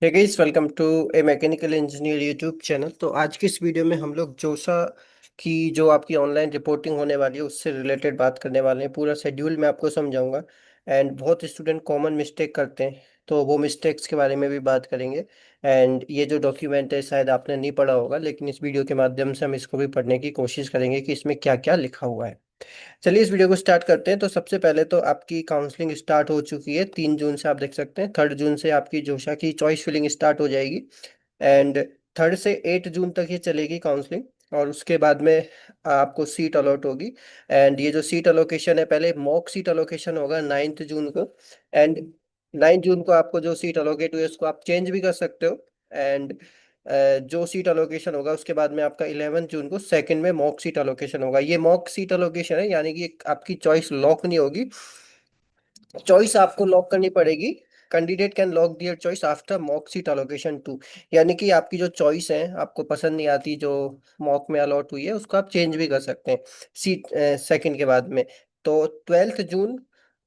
Hey guys, welcome to a mechanical engineer YouTube channel. तो आज की इस वीडियो में हम लोग जोसा की जो आपकी ऑनलाइन रिपोर्टिंग होने वाली है उससे रिलेटेड बात करने वाले हैं। पूरा शेड्यूल मैं आपको समझाऊंगा। एंड बहुत स्टूडेंट कॉमन मिस्टेक करते हैं, तो वो मिस्टेक्स के बारे में भी बात करेंगे। एंड ये जो डॉक्यूमेंट है शायद आपने नहीं पढ़ा होगा, लेकिन इस वीडियो के माध्यम से हम इसको भी पढ़ने की कोशिश करेंगे कि इसमें क्या क्या लिखा हुआ है। चलिए इस वीडियो को स्टार्ट करते हैं। तो सबसे पहले तो आपकी काउंसलिंग स्टार्ट हो चुकी है 3 जून से। आप देख सकते हैं 3 जून से आपकी जोशा की चॉइस फिलिंग स्टार्ट हो जाएगी। एंड 3 से 8 जून तक ये चलेगी काउंसलिंग। और उसके बाद में आपको सीट अलॉट होगी। एंड ये जो सीट अलोकेशन है, पहले मॉक सीट अलोकेशन होगा 9 जून को। एंड 9 जून को आपको जो सीट अलोकेट हुई है उसको आप चेंज भी कर सकते हो। एंड जो सीट अलोकेशन होगा उसके बाद में आपका 11 जून को सेकंड में मॉक सीट अलोकेशन होगा। ये मॉक सीट अलोकेशन है, यानी कि आपकी चॉइस लॉक नहीं होगी। चॉइस आपको लॉक करनी पड़ेगी। Candidate can lock their choice after mock seat allocation two. यानी कि आपकी जो चॉइस है, आपको पसंद नहीं आती जो मॉक में अलॉट हुई है, उसको आप चेंज भी कर सकते हैं सीट सेकंड के बाद में। तो 12 जून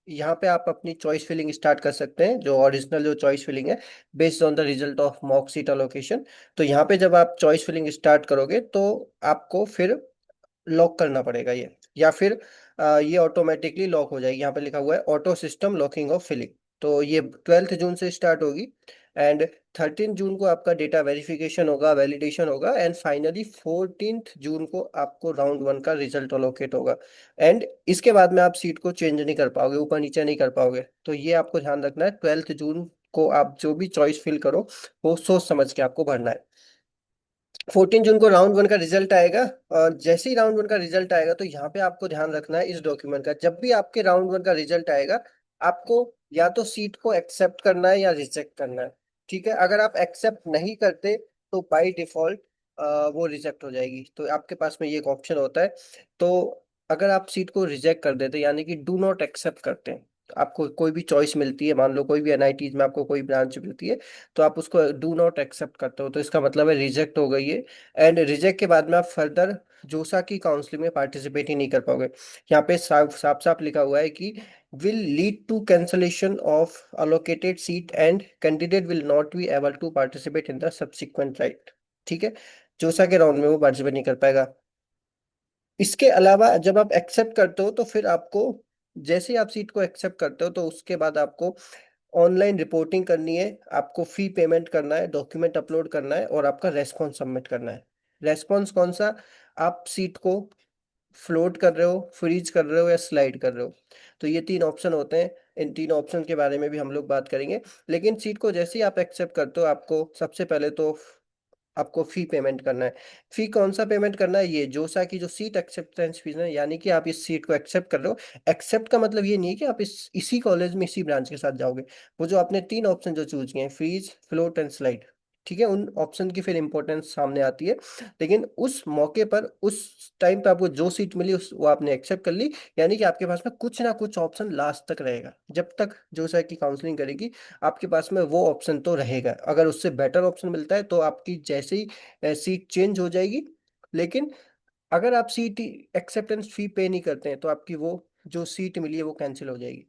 यहाँ पे आप अपनी चॉइस फिलिंग स्टार्ट कर सकते हैं, जो ओरिजिनल जो चॉइस फिलिंग है based on the result of mock seat allocation. तो यहाँ पे जब आप चॉइस फिलिंग स्टार्ट करोगे तो आपको फिर लॉक करना पड़ेगा ये, या फिर ये ऑटोमेटिकली लॉक हो जाएगी। यहाँ पे लिखा हुआ है auto system locking of filling. तो ये 12 जून से स्टार्ट होगी। एंड 13 जून को आपका डेटा वेरिफिकेशन होगा, वैलिडेशन होगा। एंड फाइनली 14 जून को आपको राउंड 1 का रिजल्ट अलोकेट होगा। एंड इसके बाद में आप सीट को चेंज नहीं कर पाओगे, ऊपर नीचे नहीं कर पाओगे। तो ये आपको ध्यान रखना है, 12 जून को आप जो भी चॉइस फिल करो वो सोच समझ के आपको भरना है। 14 जून को राउंड 1 का रिजल्ट आएगा। और जैसे ही राउंड 1 का रिजल्ट आएगा तो यहाँ पे आपको ध्यान रखना है इस डॉक्यूमेंट का। जब भी आपके राउंड 1 का रिजल्ट आएगा, आपको या तो सीट को एक्सेप्ट करना है या रिजेक्ट करना है। ठीक है, अगर आप एक्सेप्ट नहीं करते तो बाय डिफॉल्ट वो रिजेक्ट हो जाएगी। तो आपके पास में ये एक ऑप्शन होता है। तो अगर आप सीट को रिजेक्ट कर देते, यानी कि डू नॉट एक्सेप्ट करते हैं, आपको कोई भी चॉइस मिलती है, मान लो कोई भी एनआईटीज में आपको कोई ब्रांच मिलती है, तो आप उसको डू नॉट एक्सेप्ट करते हो तो इसका मतलब है रिजेक्ट हो गई है। एंड रिजेक्ट के बाद में आप फर्दर जोसा की काउंसलिंग में पार्टिसिपेट ही नहीं कर पाओगे। यहाँ पे साफ साफ साफ लिखा हुआ है कि will lead to cancellation of allocated seat and candidate will not be able to participate in the subsequent right. ठीक है, जोसा के राउंड में वो पार्टिसिपेट नहीं कर पाएगा। इसके अलावा जब आप एक्सेप्ट करते हो तो फिर आपको, जैसे ही आप सीट को एक्सेप्ट करते हो तो उसके बाद आपको ऑनलाइन रिपोर्टिंग करनी है, आपको फी पेमेंट करना है, डॉक्यूमेंट अपलोड करना है और आपका रेस्पॉन्स सबमिट करना है। रेस्पॉन्स कौन सा? आप सीट को फ्लोट कर रहे हो, फ्रीज कर रहे हो या स्लाइड कर रहे हो। तो ये 3 ऑप्शन होते हैं। इन 3 ऑप्शन के बारे में भी हम लोग बात करेंगे। लेकिन सीट को जैसे ही आप एक्सेप्ट करते हो, आपको सबसे पहले तो आपको फी पेमेंट करना है। फी कौन सा पेमेंट करना है? ये जोसा की जो सीट एक्सेप्टेंस फीस है, यानी कि आप इस सीट को एक्सेप्ट कर रहे हो। एक्सेप्ट का मतलब ये नहीं है कि आप इसी कॉलेज में इसी ब्रांच के साथ जाओगे। वो जो आपने 3 ऑप्शन जो चूज किए हैं, फ्रीज, फ्लोट एंड स्लाइड, ठीक है, उन ऑप्शन की फिर इंपॉर्टेंस सामने आती है। लेकिन उस मौके पर, उस टाइम पे आपको जो सीट मिली उस वो आपने एक्सेप्ट कर ली। यानी कि आपके पास में कुछ ना कुछ ऑप्शन लास्ट तक रहेगा, जब तक जोसा की काउंसलिंग करेगी आपके पास में वो ऑप्शन तो रहेगा। अगर उससे बेटर ऑप्शन मिलता है तो आपकी जैसे ही सीट चेंज हो जाएगी। लेकिन अगर आप सीट एक्सेप्टेंस फी पे नहीं करते हैं तो आपकी वो जो सीट मिली है वो कैंसिल हो जाएगी।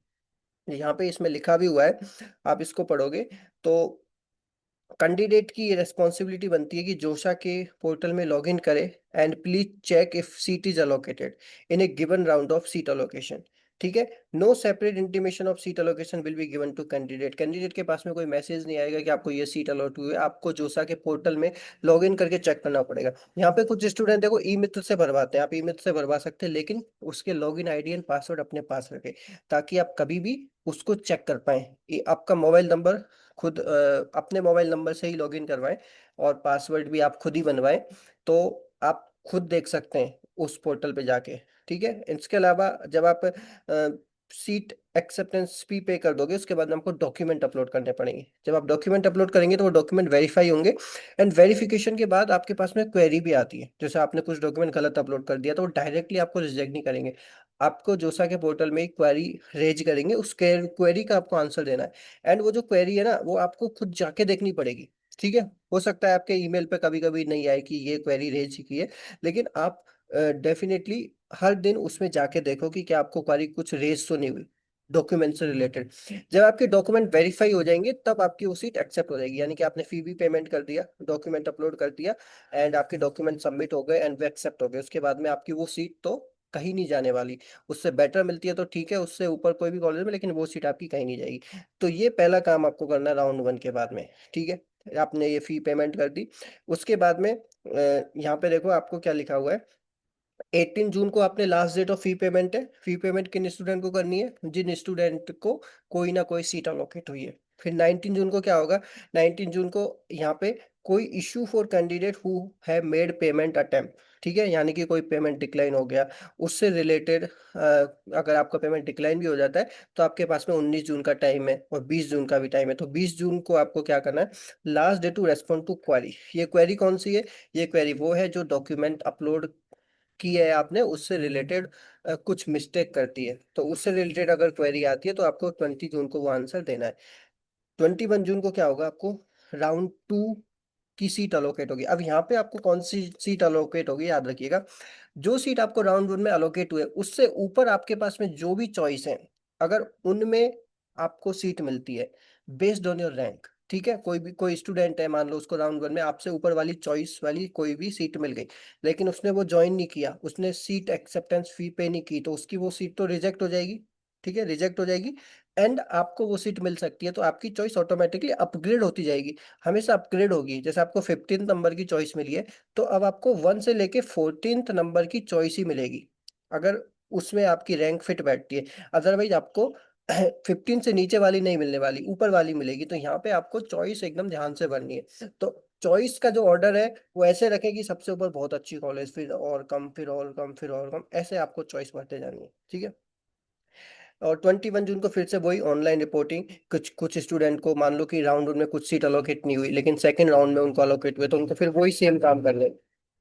यहाँ पे इसमें लिखा भी हुआ है, आप इसको पढ़ोगे तो कैंडिडेट की ये रेस्पॉन्सिबिलिटी बनती है कि जोशा के पोर्टल में लॉगिन करे and please check if seat is allocated in a given round of seat allocation. ठीक है, no separate intimation of seat allocation will be given to candidate. Candidate के पास में कोई मैसेज नहीं आएगा कि आपको ये सीट अलॉट हुई है। आपको जोसा के पोर्टल में लॉगिन करके चेक करना पड़ेगा। यहाँ पे कुछ स्टूडेंट देखो ई मित्र से भरवाते हैं, आप ई मित्र से भरवा सकते हैं, लेकिन उसके लॉगिन आईडी एंड पासवर्ड अपने पास रखें, ताकि आप कभी भी उसको चेक कर पाए। ये आपका मोबाइल नंबर खुद अपने मोबाइल नंबर से ही लॉगिन करवाएं और पासवर्ड भी आप खुद ही बनवाएं। तो आप खुद देख सकते हैं उस पोर्टल पे जाके। ठीक है, इसके अलावा जब आप सीट एक्सेप्टेंस फी पे कर दोगे उसके बाद हमको डॉक्यूमेंट अपलोड करने पड़ेंगे। जब आप डॉक्यूमेंट अपलोड करेंगे तो वो डॉक्यूमेंट वेरीफाई होंगे। एंड वेरिफिकेशन के बाद आपके पास में क्वेरी भी आती है, जैसे आपने कुछ डॉक्यूमेंट गलत अपलोड कर दिया तो वो डायरेक्टली आपको रिजेक्ट नहीं करेंगे। आपको जोसा के पोर्टल में एक क्वेरी रेज करेंगे, उस क्वेरी का आपको आंसर देना है। एंड वो जो क्वेरी है ना, वो आपको खुद जाके देखनी पड़ेगी। ठीक है, हो सकता है आपके ईमेल पे कभी कभी नहीं आए कि ये क्वेरी रेज की है, लेकिन आप डेफिनेटली हर दिन उसमें जाके देखो कि क्या आपको क्वेरी कुछ रेज तो नहीं हुई। डॉक्यूमेंट से रिलेटेड। जब आपके डॉक्यूमेंट वेरीफाई हो जाएंगे तब आपकी वो सीट एक्सेप्ट हो जाएगी, यानी कि आपने फी भी पेमेंट कर दिया, डॉक्यूमेंट अपलोड कर दिया, एंड आपके डॉक्यूमेंट सबमिट हो गए एंड वे एक्सेप्ट हो गए, उसके बाद में आपकी वो सीट तो कहीं नहीं जाने वाली। उससे बेटर मिलती है तो ठीक है, उससे ऊपर कोई भी कॉलेज में, लेकिन वो सीट आपकी कहीं नहीं जाएगी। तो ये पहला काम आपको करना है राउंड वन के बाद में। ठीक है, आपने ये फी पेमेंट कर दी। उसके बाद में यहाँ पे देखो आपको क्या लिखा हुआ है। 18 जून को आपने last date of fee payment है। फी पेमेंट किन स्टूडेंट को करनी है? जिन स्टूडेंट को कोई ना कोई सीट अलोकेट हुई है। फिर 19 जून को क्या होगा? 19 जून को यहाँ पे कोई issue for candidate who have made payment attempt. ठीक है, यानी कि कोई पेमेंट डिक्लाइन हो गया, उससे रिलेटेड अगर आपका पेमेंट डिक्लाइन भी हो जाता है तो आपके पास में 19 जून का टाइम है और 20 जून का भी टाइम है। तो 20 जून को आपको क्या करना है? Last day to respond to query. ये क्वेरी कौन सी है? ये क्वेरी वो है जो डॉक्यूमेंट अपलोड की है आपने, उससे रिलेटेड कुछ मिस्टेक करती है। तो उससे रिलेटेड अगर क्वेरी आती है तो आपको 20 जून को वो आंसर देना है। 21 जून को क्या होगा? आपको राउंड टू की सीट अलोकेट होगी। अब यहाँ पे आपको कौन सी सीट अलोकेट होगी याद रखिएगा। जो सीट आपको राउंड वन में अलोकेट हुए उससे ऊपर आपके पास में जो भी चॉइस है, अगर उनमें आपको सीट मिलती है बेस्ड ऑन योर रैंक। ठीक है, कोई भी कोई स्टूडेंट है, मान लो उसको राउंड वन में आपसे ऊपर वाली चॉइस वाली कोई भी सीट मिल गई, लेकिन उसने वो ज्वाइन नहीं किया, उसने सीट एक्सेप्टेंस फी पे नहीं की, तो उसकी वो सीट तो रिजेक्ट हो जाएगी। ठीक है, रिजेक्ट हो जाएगी। एंड आपको वो सीट मिल सकती है तो आपकी चॉइस ऑटोमेटिकली अपग्रेड होती जाएगी, हमेशा अपग्रेड होगी। जैसे आपको 15 नंबर की चॉइस मिली है, तो अब आपको 1 से लेके 14 नंबर की चॉइस ही मिलेगी, अगर उसमें आपकी रैंक फिट बैठती है। अदरवाइज आपको 15 से नीचे वाली नहीं मिलने वाली, ऊपर वाली मिलेगी। तो यहाँ पे आपको चॉइस एकदम ध्यान से भरनी है। तो चॉइस का जो ऑर्डर है वो ऐसे रखें कि सबसे ऊपर बहुत अच्छी कॉलेज, फिर और कम, फिर और कम, फिर और कम, ऐसे आपको चॉइस भरते जानी है। ठीक है। और 21 जून को फिर से वही ऑनलाइन रिपोर्टिंग। कुछ कुछ स्टूडेंट को मान लो कि राउंड वन में कुछ सीट अलोकेट नहीं हुई, लेकिन सेकंड राउंड में उनको अलोकेट हुए, तो उनको फिर वही सेम काम करने,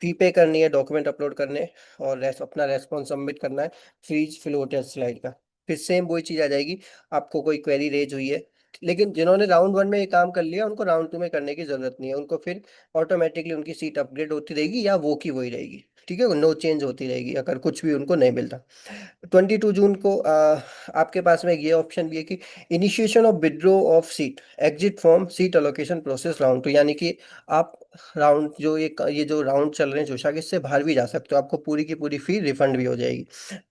फी पे करनी है, डॉक्यूमेंट अपलोड करने, और अपना रेस्पॉन्स सबमिट करना है, फ्रीज फ्लोट या स्लाइड का। फिर सेम वही चीज़ आ जाएगी। आपको कोई क्वेरी रेज हुई है, लेकिन जिन्होंने राउंड वन में ये काम कर लिया उनको राउंड टू में करने की जरूरत नहीं है, उनको फिर ऑटोमेटिकली उनकी सीट अपग्रेड होती रहेगी या वो की वही रहेगी। ठीक है, नो चेंज होती रहेगी अगर कुछ भी उनको नहीं मिलता। 22 जून को आपके पास में ये ऑप्शन भी है कि initiation of withdraw of seat, exit from seat allocation process round to, यानी कि आप राउंड जो ये जो राउंड चल रहे हैं जोशा के, इससे बाहर भी जा सकते हो, आपको पूरी की पूरी फी रिफंड भी हो जाएगी।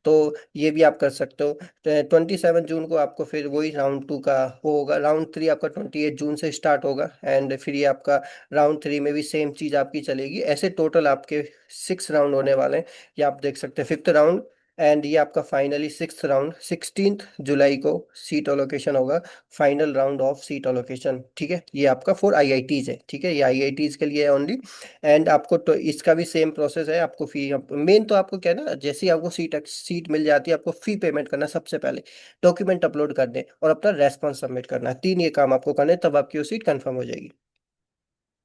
तो ये भी आप कर सकते हो। 27 जून को आपको फिर वही राउंड टू का वो होगा। राउंड थ्री आपका 28 जून से स्टार्ट होगा, एंड फिर ये आपका राउंड थ्री में भी सेम चीज़ आपकी चलेगी। ऐसे टोटल आपके 6 राउंड होने वाले हैं। ये आप देख सकते हैं, फिफ्थ राउंड, एंड ये आपका फाइनली सिक्स राउंड 16 जुलाई को सीट अलोकेशन होगा, final round of seat allocation. ठीक है, ये आपका फॉर आईआईटीज है। ठीक है, ये आईआईटीज के लिए है ओनली। एंड आपको तो इसका भी सेम प्रोसेस है। आपको फी, मेन तो आपको क्या है ना, जैसे ही आपको सीट मिल जाती है आपको फी पेमेंट करना है सबसे पहले, डॉक्यूमेंट अपलोड करने और अपना रेस्पॉन्स सबमिट करना है। तीन ये काम आपको करने हैं, तब आपकी वो सीट कंफर्म हो जाएगी।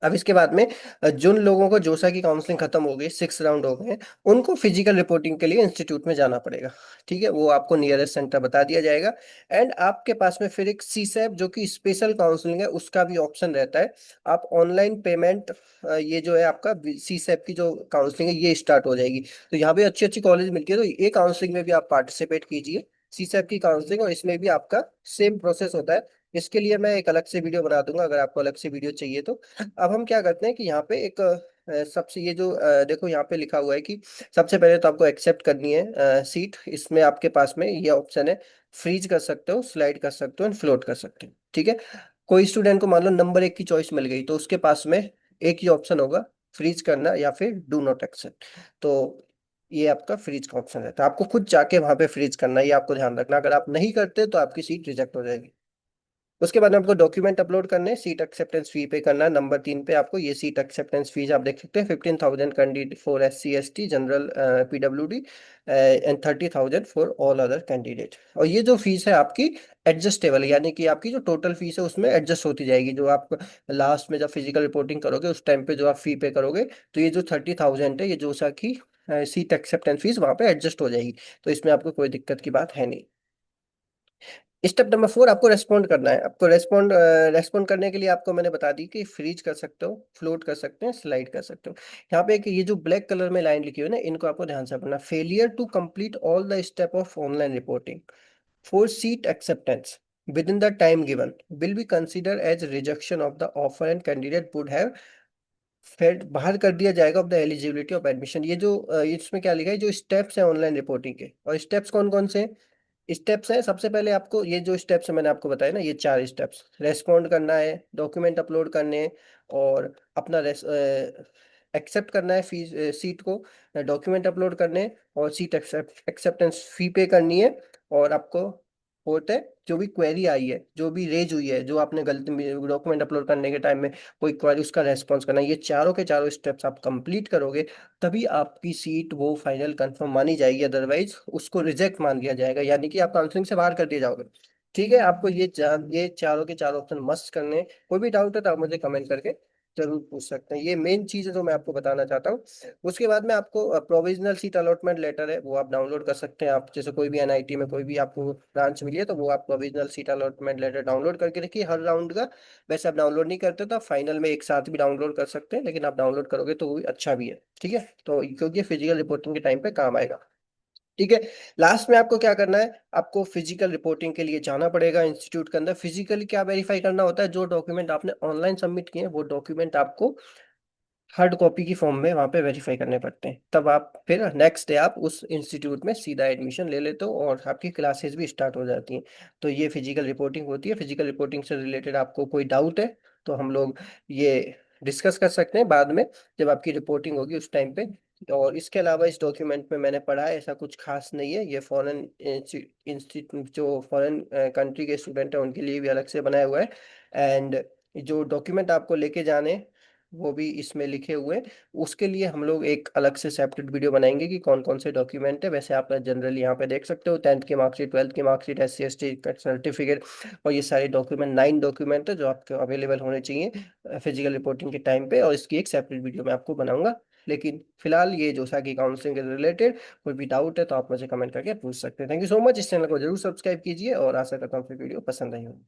अब इसके बाद में जिन लोगों को जोसा की काउंसलिंग खत्म हो गई, 6 राउंड हो गए हैं, उनको फिजिकल रिपोर्टिंग के लिए इंस्टीट्यूट में जाना पड़ेगा। ठीक है, वो आपको नियरेस्ट सेंटर बता दिया जाएगा। एंड आपके पास में फिर एक सीसैप जो कि स्पेशल काउंसलिंग है, उसका भी ऑप्शन रहता है। आप ऑनलाइन पेमेंट, ये जो है आपका सीसैप की जो काउंसलिंग है ये स्टार्ट हो जाएगी। तो यहाँ पे अच्छी अच्छी कॉलेज मिलती है, तो ये काउंसलिंग में भी आप पार्टिसिपेट कीजिए, सीसैप की काउंसलिंग, और इसमें भी आपका सेम प्रोसेस होता है। इसके लिए मैं एक अलग से वीडियो बना दूंगा अगर आपको अलग से वीडियो चाहिए तो। अब हम क्या करते हैं कि यहाँ पे एक सबसे ये जो देखो यहाँ पे लिखा हुआ है कि सबसे पहले तो आपको एक्सेप्ट करनी है सीट। इसमें आपके पास में ये ऑप्शन है, फ्रीज कर सकते हो, स्लाइड कर सकते हो, एंड फ्लोट कर सकते हो। ठीक है, कोई स्टूडेंट को मान लो नंबर एक की चॉइस मिल गई तो उसके पास में एक ही ऑप्शन होगा, फ्रीज करना या फिर डू नॉट एक्सेप्ट। तो ये आपका फ्रीज का ऑप्शन रहता है, आपको खुद जाके वहां पे फ्रीज करना है, ये आपको ध्यान रखना। अगर आप नहीं करते तो आपकी सीट रिजेक्ट हो जाएगी। उसके बाद में आपको डॉक्यूमेंट अपलोड करने हैं, सीट एक्सेप्टेंस फी पे करना है। नंबर 3 पे आपको ये सीट एक्सेप्टेंस फीस आप देख सकते हैं, 15,000 candidate for SC ST general PWD and 30,000 for all other candidate. और ये जो फीस है आपकी एडजस्टेबल है, यानी कि आपकी जो टोटल फीस है उसमें एडजस्ट होती जाएगी। जो आप लास्ट में जब फिजिकल रिपोर्टिंग करोगे उस टाइम पे जो आप फी पे करोगे, तो ये जो 30,000 है ये जोसा की सीट एक्सेप्टेंस फीस वहाँ पे एडजस्ट हो जाएगी। तो इसमें आपको कोई दिक्कत की बात है नहीं। स्टेप नंबर 4, आपको रेस्पॉन्ड करना है। आपको रेस्पॉन्ड करने के लिए आपको मैंने बता दी कि फ्रीज कर सकते हो, फ्लोट कर सकते हैं, स्लाइड कर सकते हो। यहाँ पे एक ये जो ब्लैक कलर में लाइन लिखी हुई है ना, इनको आपको ध्यान से पढ़ना, failure to complete all the step of online reporting. For seat acceptance within the time given will be considered as rejection of the offer and candidate would have फेड बाहर कर दिया जाएगा of the eligibility of admission. ये जो इसमें क्या लिखा है, जो स्टेप्स हैं ऑनलाइन रिपोर्टिंग के, और स्टेप्स कौन कौन से स्टेप्स हैं? सबसे पहले आपको ये जो स्टेप्स मैंने आपको बताया ना, ये चार स्टेप्स, रेस्पॉन्ड करना है, डॉक्यूमेंट अपलोड करने हैं, और अपना एक्सेप्ट करना है फीस सीट को, डॉक्यूमेंट अपलोड करने हैं, और सीट एक्सेप्टेंस फी पे करनी है। और आपको फोर्थ है, जो भी क्वेरी आई है, जो भी रेज हुई है, जो आपने गलती डॉक्यूमेंट अपलोड करने के टाइम में कोई क्वेरी, उसका रेस्पॉन्स करना है। ये चारों के चारों स्टेप्स आप कंप्लीट करोगे तभी आपकी सीट वो फाइनल कंफर्म मानी जाएगी, अदरवाइज उसको रिजेक्ट मान लिया जाएगा, यानी कि आप काउंसलिंग से बाहर कर दिए जाओगे। ठीक है, आपको ये चारों के चारों ऑप्शन मस्त करने हैं। कोई भी डाउट है तो आप मुझे कमेंट करके जरूर पूछ सकते हैं। ये मेन चीज है जो मैं आपको बताना चाहता हूँ। उसके बाद में आपको प्रोविजनल सीट अलॉटमेंट लेटर है, वो आप डाउनलोड कर सकते हैं। आप जैसे कोई भी एनआईटी में कोई भी आपको ब्रांच मिली है तो वो आप provisional seat allotment letter download करके रखिए हर राउंड का। वैसे आप डाउनलोड नहीं करते तो आप फाइनल में एक साथ भी डाउनलोड कर सकते हैं, लेकिन आप डाउनलोड करोगे तो वो भी अच्छा भी है। ठीक है, तो क्योंकि फिजिकल रिपोर्टिंग के टाइम पे काम आएगा। ठीक है, लास्ट में आपको क्या करना है, आपको फिजिकल रिपोर्टिंग के लिए जाना पड़ेगा इंस्टीट्यूट के अंदर। फिजिकली क्या वेरीफाई करना होता है, जो डॉक्यूमेंट आपने ऑनलाइन सबमिट किए हैं वो डॉक्यूमेंट आपको हार्ड कॉपी की फॉर्म में वहाँ पे वेरीफाई करने पड़ते हैं। तब आप फिर नेक्स्ट डे आप उस इंस्टीट्यूट में सीधा एडमिशन ले लेते हो और आपकी क्लासेस भी स्टार्ट हो जाती हैं। तो ये फिजिकल रिपोर्टिंग होती है। फिजिकल रिपोर्टिंग से रिलेटेड आपको कोई डाउट है तो हम लोग ये डिस्कस कर सकते हैं बाद में, जब आपकी रिपोर्टिंग होगी उस टाइम पे। और इसके अलावा इस डॉक्यूमेंट में मैंने पढ़ा है, ऐसा कुछ खास नहीं है। ये फॉरेन इंस्टीट्यूट, जो फॉरेन कंट्री के स्टूडेंट हैं उनके लिए भी अलग से बनाया हुआ है। एंड जो डॉक्यूमेंट आपको लेके जाने वो भी इसमें लिखे हुए हैं। उसके लिए हम लोग एक अलग से सेपरेट वीडियो बनाएंगे कि कौन कौन से डॉक्यूमेंट है। वैसे आप जनरली यहाँ पे देख सकते हो, 10th की मार्कशीट, 12th की मार्कशीट, SC ST का सर्टिफिकेट, और ये सारे डॉक्यूमेंट 9 डॉक्यूमेंट है जो आपके अवेलेबल होने चाहिए फिजिकल रिपोर्टिंग के टाइम पे। और इसकी एक सेपरेट वीडियो मैं आपको बनाऊंगा। लेकिन फिलहाल ये जोसा की काउंसलिंग के रिलेटेड कोई भी डाउट है तो आप मुझे कमेंट करके पूछ सकते हैं। Thank you so much. इस चैनल को जरूर सब्सक्राइब कीजिए और आशा करता हूँ फिर वीडियो पसंद आई होगी।